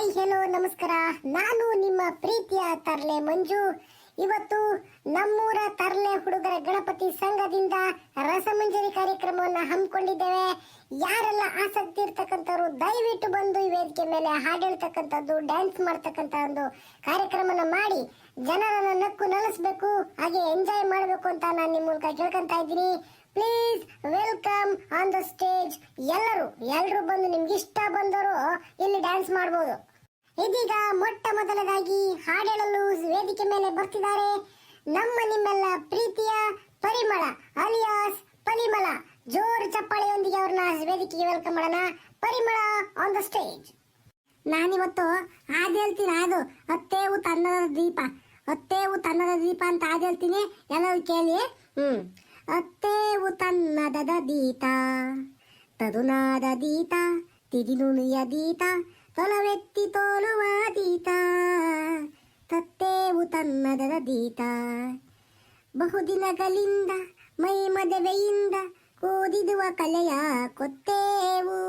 Hi hello ನಮಸ್ಕಾರ. ನಾನು ನಿಮ್ಮ ಪ್ರೀತಿಯ ತರ್ಲೆ ಮಂಜು. ಇವತ್ತು ನಮ್ಮೂರ ತರ್ಲೆ ಹುಡುಗರ ಗಣಪತಿ ಸಂಘದಿಂದ ರಸಮಂಜರಿ ಕಾರ್ಯಕ್ರಮವನ್ನು ಹಮ್ಮಿಕೊಂಡಿದ್ದೇವೆ. ಯಾರೆಲ್ಲ ಆಸಕ್ತಿ ಇರ್ತಕ್ಕಂಥವ್ರು ದಯವಿಟ್ಟು ಬಂದು ಈ ವೇದಿಕೆ ಮೇಲೆ ಹಾಡು ಹೇಳ್ತಕ್ಕಂಥದ್ದು, ಡ್ಯಾನ್ಸ್ ಮಾಡ್ತಕ್ಕಂಥ ಒಂದು ಕಾರ್ಯಕ್ರಮನ ಮಾಡಿ ಜನರನ್ನ ನಕ್ಕು ನಲಿಸ್ಬೇಕು, ಹಾಗೆ ಎಂಜಾಯ್ ಮಾಡಬೇಕು ಅಂತ ನಾನು ನಿಮ್ಮ ಮೂಲಕ ಕೇಳ್ಕೊಂತ ಇದ್ದೀನಿ. Please welcome on the stage. ಎಲ್ಲರೂ ಬಂದು ನಿಮ್ಗೆ ಇಷ್ಟ ಬಂದವರು ಇಲ್ಲಿ ಡ್ಯಾನ್ಸ್ ಮಾಡಬಹುದು. ಇದೀಗ ಮೊಟ್ಟ ಮೊದಲದಾಗಿ ಹಾಡೇಳಲು ವೇದಿಕೆ ಮೇಲೆ ಬರ್ತಿದ್ದಾರೆ ನಿಮ್ಮೆಲ್ಲ ಪ್ರೀತಿಯ ಪರಿಮಳ ಅಲಿಯಾಸ್ ಪರಿಮಳ. ಜೋರು ಚಪ್ಪಾಳೆಯೊಂದಿಗೆ ಅವ್ರನ್ನ ವೇದಿಕೆಗೆ ವೆಲ್ಕಮ್ ಮಾಡೋಣ. ಪರಿಮಳ ಆನ್ ದ ಸ್ಟೇಜ್. ನಾನಿವತ್ತು ಹಾಡು ಹೇಳ್ತೀನಿ. ಅದು ಅತ್ತೇವು ತನ್ನದ ದೀಪ, ಅತ್ತೇವು ತನ್ನದ ದೀಪ ಅಂತ ಹಾಡು ಹೇಳ್ತೀನಿ. ಎಲ್ಲರೂ ಕೇಳಿ. ಅತ್ತೇವು ತನ್ನದದ ದೀತ, ತದುನಾದ ದೀತ, ತಿರಿನುಣಿಯ ದೀತ, ತೊಲವೆತ್ತಿ ತೋಲುವ ದೀತ, ತತ್ತೇವು ತನ್ನದದ ದೀತ. ಬಹುದಿನಗಳಿಂದ ಮೈ ಮದುವೆಯಿಂದ ಕೂದಿದುವ ಕಲೆಯ ಕೊತ್ತೇವು,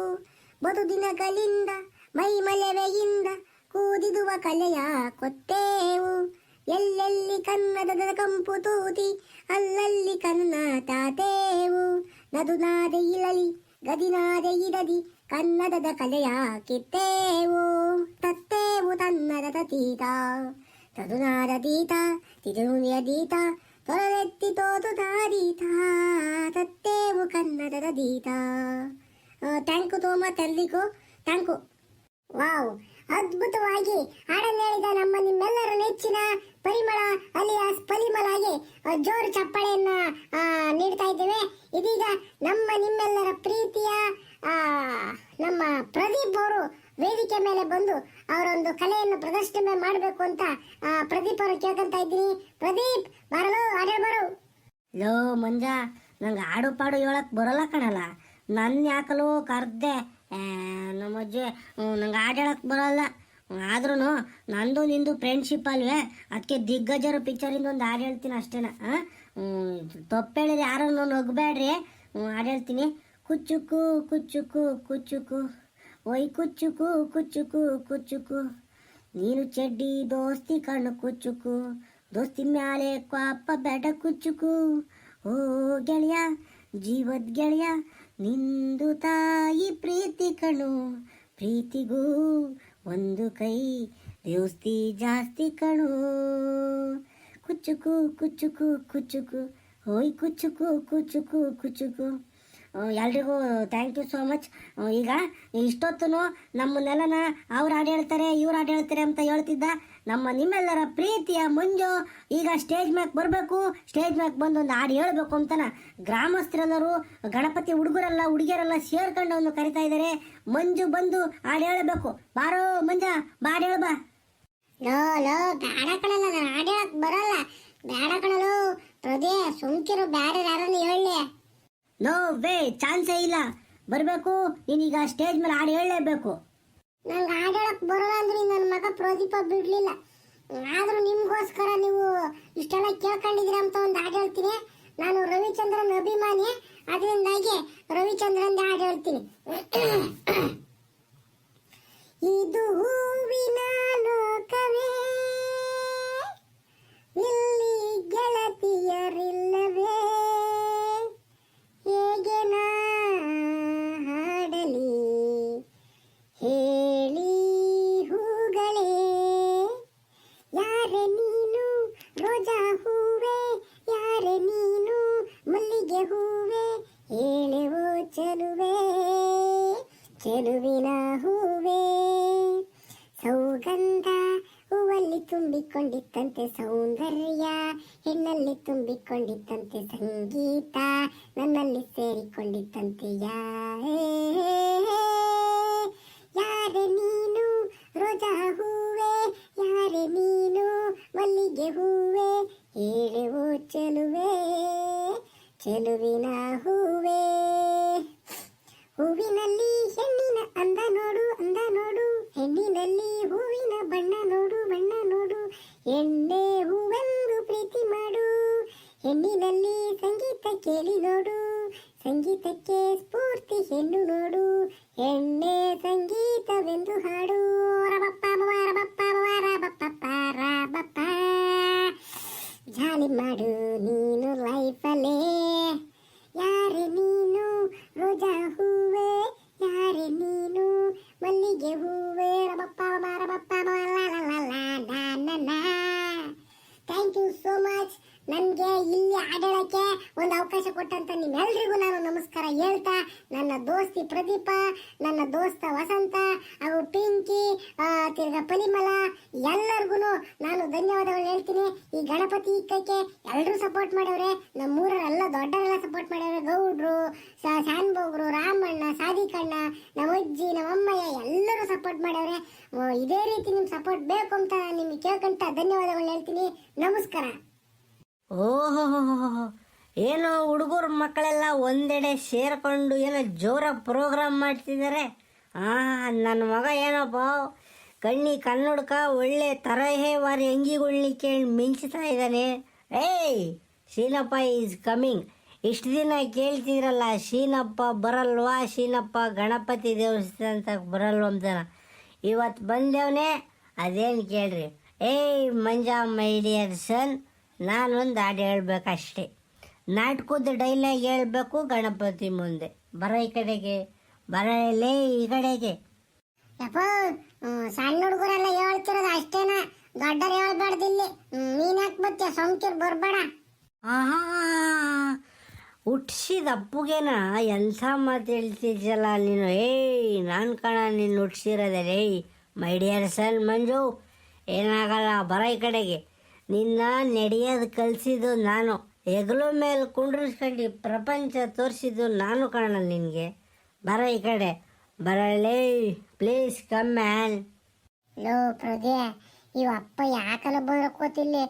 ಬಹುದಿನಗಳಿಂದ ಮೈ ಮಲವೆಯಿಂದ ಕೂದಿದುವ ಕಲೆಯ ಕೊತ್ತೇವು. ಎಲ್ಲೆಲ್ಲಿ ಕನ್ನಡದ ಕಂಪು ತೂತಿ, ಅಲ್ಲಲ್ಲಿ ಕನ್ನ ತಾತೇವು. ನದುನಾದೆ ಇಳಲಿ ಗದಿನಾದೆ ಇರದಿ, ಕನ್ನಡದ ಕಲೆಯ ಕಿತ್ತೇವು. ತತ್ತೇವು ತನ್ನದದ ತೀತ, ತದುನಾದ ದೀತ, ತಿರುನುಡಿಯ ದೀತ, ತೊಲವೆತ್ತಿ ತೋದುದ ದೀತ, ತತ್ತೇವು ಕನ್ನಡದ ದೀತ. ಥ್ಯಾಂಕ್ ಯು ತೋಮಚ್ ಎಲ್ರಿಗೂ. Thank you. ವಾವ್, ಅದ್ಭುತವಾಗಿ ಹಾಡನ್ನು ಹೇಳಿದ ನಿಮ್ಮೆಲ್ಲರ ನೆಚ್ಚಿನ ಪರಿಮಳ ಅಲಿಯಾಸ್ ಪರಿಮಳಗೆ ಜೋರು ಚಪ್ಪಾಳೆಯನ್ನ ನೀಡ್ತಾ ಇದ್ದೇವೆ. ಇದೀಗ ನಿಮ್ಮೆಲ್ಲರ ಪ್ರೀತಿಯ ನಮ್ಮ ಪ್ರದೀಪ್ ಅವರು ವೇದಿಕೆ ಮೇಲೆ ಬಂದು ಅವರೊಂದು ಕಲೆಯನ್ನು ಪ್ರದರ್ಶನ ಮಾಡಬೇಕು ಅಂತ ಪ್ರದೀಪ್ ಅವರು ಕೇಳ್ಕೊಂತ ಇದ್ದೀನಿ. ಪ್ರದೀಪ್ ಬರಲು ಹಾಡು ಬರು. ಲೋ ಮಂಜ, ನಂಗೆ ಹಾಡು ಪಾಡು ಹೇಳಕ್ ಬರಲ್ಲ ಕಣಲ್ಲ. ನನ್ನ ಯಾಕಲೋ ಕರ್ದೆ ನಮ್ಮಜ್ಜಿ, ನಂಗೆ ಹಾಡು ಹೇಳಕ್ ಬರಲ್ಲ. ಆದ್ರೂ ನಂದು ನಿಂದು ಫ್ರೆಂಡ್ಶಿಪ್ ಅಲ್ವೇ, ಅದಕ್ಕೆ ದಿಗ್ಗಜರು ಪಿಕ್ಚರಿಂದ ಒಂದು ಹಾಡು ಹೇಳ್ತೀನಿ ಅಷ್ಟೇನ. ತಪ್ಪು ಹೇಳಿದ್ರೆ ಯಾರು ನಗ್ಬೇಡ್ರಿ. ಹಾಡು ಹೇಳ್ತೀನಿ. ಕುಚ್ಚುಕು ಕುಚ್ಚುಕು ಕುಚ್ಚುಕು, ಒಯ್ ಕುಚ್ಚುಕು ಕುಚ್ಚುಕು ಕುಚ್ಚುಕು, ನೀನು ಚೆಡ್ಡಿ ದೋಸ್ತಿ ಕಣ್ಣು ಕುಚ್ಚುಕು, ದೋಸ್ತಿ ಮ್ಯಾಲೆ ಕ್ವಾಪ ಬೇಡ ಕುಚ್ಚುಕು. ಓ ಗೆಳೆಯ ಜೀವದ್ ಗೆಳೆಯ, ನಿಂದು ತಾಯಿ ಪ್ರೀತಿ ಕಣು, ಪ್ರೀತಿಗೂ ಒಂದು ಕೈ ದೋಸ್ತಿ ಜಾಸ್ತಿ ಕಣು. ಕುಚ್ಚುಕು ಕುಚ್ಚುಕು ಕುಚ್ಚುಕು, ಓಯ್ ಕುಚ್ಚುಕು ಕುಚ್ಚುಕು ಕುಚ್ಚುಕು. ಎಲ್ರಿಗೂ ಥ್ಯಾಂಕ್ ಯು ಸೋ ಮಚ್. ಈಗ ಇಷ್ಟೊತ್ತು ನಮ್ಮನ್ನೆಲ್ಲನ ಅವ್ರು ಹಾಡು ಹೇಳ್ತಾರೆ ಇವ್ರು ಹಾಡು ಹೇಳ್ತಾರೆ ಅಂತ ಹೇಳ್ತಿದ್ದ ನಿಮ್ಮೆಲ್ಲರ ಪ್ರೀತಿಯ ಮಂಜು ಈಗ ಸ್ಟೇಜ್ ಮ್ಯಾಕ್ ಬರಬೇಕು. ಸ್ಟೇಜ್ ಮ್ಯಾಕ್ ಬಂದು ಒಂದು ಹಾಡು ಹೇಳಬೇಕು ಅಂತನ ಗ್ರಾಮಸ್ಥರೆಲ್ಲರೂ, ಗಣಪತಿ ಹುಡುಗಿಯರೆಲ್ಲ ಸೇರ್ಕೊಂಡು ಒಂದು ಕರಿತಾ ಇದ್ದಾರೆ. ಮಂಜು ಬಂದು ಹಾಡು ಹೇಳಬೇಕು. ಬಾರೋ ಮಂಜ, ಬಾಡು ಹೇಳ ಬಾ. ಲೋ ಬೇಡ ಕಣಲ್ಲ, ನಾನು ಹಾಡು ಹೇಳಕ್ ಬರಲ್ಲ. ಬೇಡ ಕಣಲು ಪ್ರದೇ, ಸುಮ್ಕಿರು, ಬೇರೆ ಯಾರನ್ನು ಹೇಳಲಿ. ನೋ ವೇ, ಚಾನ್ಸೇ ಇಲ್ಲ. ಬರಬೇಕು, ನೀನೀಗ ಸ್ಟೇಜ್ ಮೇಲೆ ಹಾಡು ಹೇಳಲೇಬೇಕು. ನಂಗೆ ಹಾಡು ಹೇಳಕ್ ಬರಲ್ಲ ಅಂದ್ರೆ ನನ್ನ ಮಗ ಪ್ರದೀಪ ಬಿಡ್ಲಿಲ್ಲ. ಆದ್ರೂ ನಿಮ್ಗೋಸ್ಕರ ನೀವು ಇಷ್ಟೆಲ್ಲ ಕೇಳ್ಕೊಂಡಿದ್ದೀರ ಅಂತ ಒಂದು ಹಾಡು ಹೇಳ್ತೀನಿ. ನಾನು ರವಿಚಂದ್ರನ್ ಅಭಿಮಾನಿ, ಅದರಿಂದಾಗಿ ರವಿಚಂದ್ರನ್ ಹಾಡು ಹೇಳ್ತೀನಿ. ಇದು ಹೂವಿನ ಲೋಕವೇ, ಇಲ್ಲಿ ಗೆಳತಿಯರಿಲ್ಲವೇ, ಹೇಗೆ ನಾ ಹಾಡಲಿ ಹೇಳಿ ಹೂಗಳೇ, ಯಾರೆ ನೀನು ರೋಜಾ ಹೂವೆ, ಯಾರೆ ನೀನು ಮಲ್ಲಿಗೆ ಹೂವೆ, ಹೇಳುವೋ ಚೆಲುವೆ ಚೆಲುವಿನ ಹೂವೆ. ಸೌಗಂಧ ಹೂವಲ್ಲಿ ತುಂಬಿಕೊಂಡಿತ್ತಂತೆ ಸೌಂದರ್ಯ, ಹೆಣ್ಣಲ್ಲಿ ತುಂಬಿಕೊಂಡಿತ್ತಂತೆ ಸಂಗೀತ, ನನ್ನಲ್ಲಿ ಸೇರಿಕೊಂಡಿತ್ತಂತೆ ಯಾರೆ ನೀನು ರೋಜಾ ಹೂವೆ, ಯಾರೆ ನೀನು ಮಲ್ಲಿಗೆ ಹೂವೆ, ಹೇಳುವೋ ಚೆಲುವೆ ಚೆಲುವಿನ ಹೂವೆ. ಹೂವಿನಲ್ಲಿ ಹೆಣ್ಣಿನ ಅಂದ ನೋಡು, ಅಂದ ನೋಡು, ಹೆಣ್ಣಿನಲ್ಲಿ ಹೂವಿನ ಬಣ್ಣ ನೋಡು, ಬಣ್ಣ ನೋಡು, ಎಣ್ಣೆ ಹೂವೆಂದು ಪ್ರೀತಿ ಮಾಡು, ಹೆಣ್ಣಿನಲ್ಲಿ ಸಂಗೀತ ಕೇಳಿ ನೋಡು, ಸಂಗೀತಕ್ಕೆ ಸ್ಫೂರ್ತಿ ಹೆಣ್ಣು ನೋಡು, ಎಣ್ಣೆ ಸಂಗೀತವೆಂದು ಹಾಡು. ರವಪ್ಪ ಮಾಡು ನೀನು ಲೈಫಲ್ಲೇ. ಯಾರೆ ನೀನು ರೋಜಾ ಹೂವೇ, ಯಾರೆ ನೀನು ಮಲ್ಲಿಗೆ ಹೂವೇ, ರಬಪ್ಪ ರಬಪ್ಪ ಥ್ಯಾಂಕ್ ಯು ಸೋ ಮಚ್. ನನಗೆ ಇಲ್ಲಿ ಆಡೋಕ್ಕೆ ಒಂದು ಅವಕಾಶ ಕೊಟ್ಟಂತ ನಿಮ್ಮೆಲ್ರಿಗೂ ನಾನು ನಮಸ್ಕಾರ ಹೇಳ್ತಾ, ನನ್ನ ದೋಸ್ತಿ ಪ್ರದೀಪ, ನನ್ನ ದೋಸ್ತ ವಸಂತ, ಅವು ಪಿಂಕಿ, ತಿರ್ಗಾ ಪರಿಮಳ, ಎಲ್ಲರಿಗೂ ನಾನು ಧನ್ಯವಾದಗಳು ಹೇಳ್ತೀನಿ. ಈ ಗಣಪತಿ ಇಕ್ಕಕ್ಕೆ ಎಲ್ಲರೂ ಸಪೋರ್ಟ್ ಮಾಡವ್ರೆ, ನಮ್ಮೂರರೆಲ್ಲ ದೊಡ್ಡರೆಲ್ಲ ಸಪೋರ್ಟ್ ಮಾಡವ್ರೆ. ಗೌಡ್ರು, ಶಾನ್ಭೋಗ್ರು, ರಾಮಣ್ಣ, ಸಾದಿಕಣ್ಣ, ನಮ್ಮ ಅಜ್ಜಿ, ನಮ್ಮ ಅಮ್ಮಯ್ಯ ಎಲ್ಲರೂ ಸಪೋರ್ಟ್ ಮಾಡವ್ರೆ. ಇದೇ ರೀತಿ ನಿಮ್ಮ ಸಪೋರ್ಟ್ ಬೇಕು ಅಂತ ನಿಮ್ಗೆ ಕೇಳ್ಕೊಂತ ಧನ್ಯವಾದಗಳು ಹೇಳ್ತೀನಿ. ನಮಸ್ಕಾರ. ಓಹೋ, ಏನೋ ಹುಡುಗರು ಮಕ್ಕಳೆಲ್ಲ ಒಂದೆಡೆ ಸೇರ್ಕೊಂಡು ಏನೋ ಜೋರ ಪ್ರೋಗ್ರಾಮ್ ಮಾಡ್ತಿದ್ದಾರೆ. ನನ್ನ ಮಗ ಏನಪ್ಪ ಕನ್ನಡಕ ಒಳ್ಳೆ ತರಹೇವಾರಿ ಅಂಗಿಗಳ್ಲಿಕ್ಕೆ ಮಿಂಚ್ತಾ ಇದ್ದಾನೆ. ಏಯ್ ಶೀನಪ್ಪ ಈಸ್ ಕಮಿಂಗ್. ಇಷ್ಟು ದಿನ ಕೇಳ್ತಿದ್ರಲ್ಲ ಶೀನಪ್ಪ ಬರಲ್ವಾ, ಶೀನಪ್ಪ ಗಣಪತಿ ದೇವಸ್ಥಾನಕ್ಕೆ ಬರಲ್ವ ಅಂತಾನ. ಇವತ್ತು ಬಂದೇವನೇ, ಅದೇನು ಕೇಳ್ರಿ. ಏಯ್ ಮಂಜಾ ಮೈ ಡಿಯರ್ ಸನ್, ನಾನೊಂದು ಹಾಡು ಹೇಳ್ಬೇಕಷ್ಟೇ. ನಾಟಕದ ಡೈಲಾಗ್ ಹೇಳ್ಬೇಕು ಗಣಪತಿ ಮುಂದೆ. ಬರ ಈ ಕಡೆಗೆ, ಬರಲೇ ಈ ಕಡೆಗೆ. ಯಪ್ಪ ಸಣ್ಣ ಹುಡುಗರೆಲ್ಲ ಹೇಳ್ತಿರೋದು ಅಷ್ಟೇನ, ದೊಡ್ಡರು ಹೇಳ್ಬಾರ್ದಿಲ್ಲಿ. ನೀನ್ ಯಾಕೆ ಬತ್ತೆ ಸೋಂಕಿರ್ ಬರ್ಬೇಡ. ಆಹಾ, ಹುಟ್ಸಿದ ಅಪ್ಪುಗೇನ ಎಂಥ ಮಾತು ಹೇಳ್ತಿದ್ದಲ್ಲ ನೀನು. ಏಯ್ ನಾನು ಕಣ ನೀನು ಹುಟ್ಸಿರೋದೆ. ಏಯ್ ಮೈ ಡಿಯರ್ ಸನ್ ಮಂಜು, ಏನಾಗಲ್ಲ ಬರ ಈ ಕಡೆಗೆ. ನಿನ್ನ ನಡೆಯೋದು ಕಲಿಸಿದ್ದು ನಾನು, ಹೆಗಲು ಮೇಲೆ ಕುಂಡ್ರಿಸ್ಕೊಂಡು ಪ್ರಪಂಚ ತೋರಿಸಿದ್ದು ನಾನು ಕಾಣ ನಿನಗೆ. ಬರ ಈ ಕಡೆ, ಬರಲೇ ಪ್ಲೀಸ್ ಕಮ್ ಮ್ಯಾನ್. ಲೋ ಪ್ರದೇ, ಇವ ಅಪ್ಪ ಯಾಕಲ್ಲ ಬರಕೋತಿಲ್ಲಿ,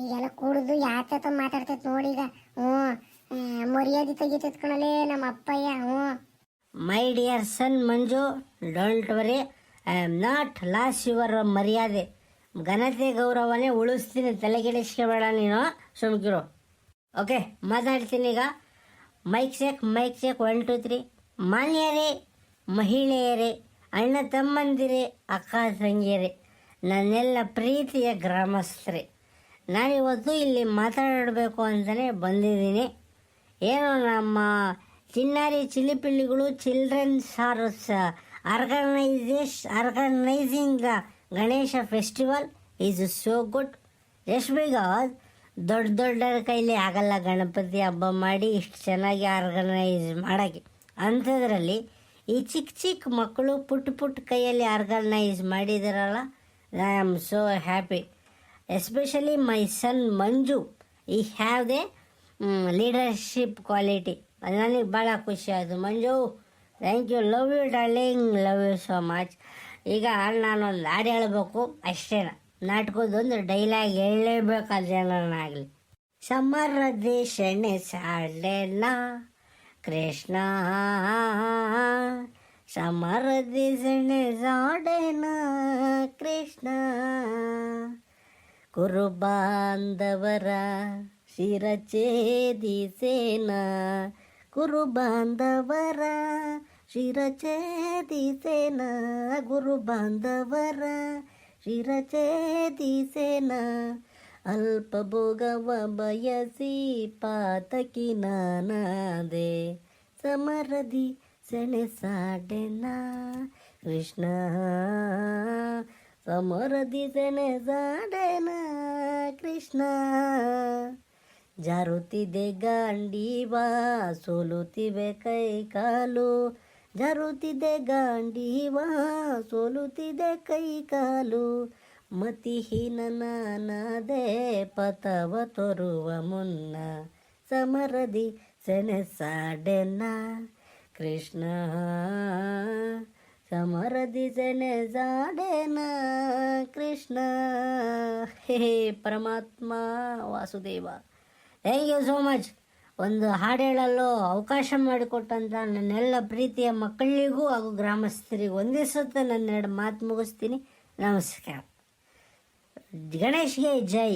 ಈಗೆಲ್ಲ ಕುಡಿದು ಯಾತ ಮಾತಾಡ್ತೈತೆ ನೋಡೀಗ. ಮರ್ಯಾದೆ ತೆಗಿತೈತ್ಕಣಲೇ ನಮ್ಮ ಅಪ್ಪಯ್ಯ. My dear sun Manju, don't worry, I am not loss your ಮರ್ಯಾದೆ. ಘನತೆ ಗೌರವನೇ ಉಳಿಸ್ತೀನಿ, ತಲೆಗೆಡಿಸ್ಕೋಬೇಡ ನೀನು, ಸುಮ್ಕಿರು. ಓಕೆ, ಮಾತಾಡ್ತೀನಿ ಈಗ. Mic check 1 2 3. ಮಾನ್ಯರೇ, ಮಹಿಳೆಯರೇ, ಅಣ್ಣ ತಮ್ಮಂದಿರೇ, ಅಕ್ಕ ತಂಗಿಯರೇ, ನನ್ನೆಲ್ಲ ಪ್ರೀತಿಯ ಗ್ರಾಮಸ್ಥರೇ, ನಾನಿವತ್ತು ಇಲ್ಲಿ ಮಾತಾಡಬೇಕು ಅಂತಲೇ ಬಂದಿದ್ದೀನಿ. ಏನೋ ನಮ್ಮ ಚಿನ್ನಾರಿ ಚಿಲಿಪಿಲ್ಲಿಗಳು childrens are organising Ganesha festival is so good. Just because ದೊಡ್ಡರ ಕೈಲಿ ಆಗಲ್ಲ ಗಣಪತಿ ಹಬ್ಬ ಮಾಡಿ ಇಷ್ಟು ಚೆನ್ನಾಗಿ ಆರ್ಗನೈಸ್ ಮಾಡೋಕ್ಕೆ. ಅಂಥದ್ರಲ್ಲಿ ಈ ಚಿಕ್ಕ ಮಕ್ಕಳು ಪುಟ್ಟ ಕೈಯಲ್ಲಿ ಆರ್ಗನೈಸ್ ಮಾಡಿದಾರಲ್ಲ, I am so happy. Especially my son Manju, ಈ ಹ್ಯಾವ್ ದೆ ಲೀಡರ್ಶಿಪ್ ಕ್ವಾಲಿಟಿ. ನನಗೆ ಭಾಳ ಖುಷಿ ಆಯಿತು Manju. Thank you, love you darling, love you so much. ಈಗ ನಾನೊಂದು ಹಾಡು ಹೇಳಬೇಕು ಅಷ್ಟೇನ, ನಾಟಕದೊಂದು ಡೈಲಾಗ್ ಹೇಳಲೇಬೇಕಾಗಲಿ. ಸಮರದಿ ಶೆಣೆ ಸಾಡೆನ ಕೃಷ್ಣ, ಸಮರದಿ ಶೆಣೆ ಸಾಡೆನ ಕೃಷ್ಣ, ಕುರುಬಾಂಧವರ ಶಿರಛೇದಿಸೇನ, ಕುರುಬಾಂಧವರ ಶಿರಛೇದಿಸೇನ, ಗುರು ಬಾಂಧವರ ಶಿರಛೇದಿಸೇನ, ಅಲ್ಪ ಭೋಗವ ಬಯಸಿ ಪಾತಕಿ ನಾನಾದೆ, ಸಮರದಿ ಸೆಣಸಾಡೆನ ಕೃಷ್ಣ, ಸಮರದಿ ಸೆಣಸಾಡೆನ ಕೃಷ್ಣ. ಜಾರುತ್ತಿದೆ ಗಾಂಡೀವ, ಸೋಲುತ್ತಿವೆ ಕೈ ಕಾಲು, ಜಾರುತ್ತಿದೆ ಗಾಂಡೀವ, ಸೋಲುತ್ತಿದೆ ಕೈ ಕಾಲು, ಮತಿಹೀನನಾದೆ ಪಥವ ತೋರುವ ಮುನ್ನ, ಸಮರದಿ ಸೆಣಸಾಡೆನ ಕೃಷ್ಣ, ಸಮರದಿ ಸೆಣಸಾಡೆನ ಕೃಷ್ಣ. ಹೇ ಪರಮಾತ್ಮ Vasudeva, thank you so much. ಒಂದು ಹಾಡು ಹೇಳಲು ಅವಕಾಶ ಮಾಡಿಕೊಟ್ಟಂಥ ನನ್ನೆಲ್ಲ ಪ್ರೀತಿಯ ಮಕ್ಕಳಿಗೂ ಹಾಗೂ ಗ್ರಾಮಸ್ಥರಿಗೂ ಒಂದಿಸುತ್ತೆ ನನ್ನ 2 ಮಾತು ಮುಗಿಸ್ತೀನಿ. ನಮಸ್ಕಾರ. ಗಣೇಶ್ಗೆ ಜೈ.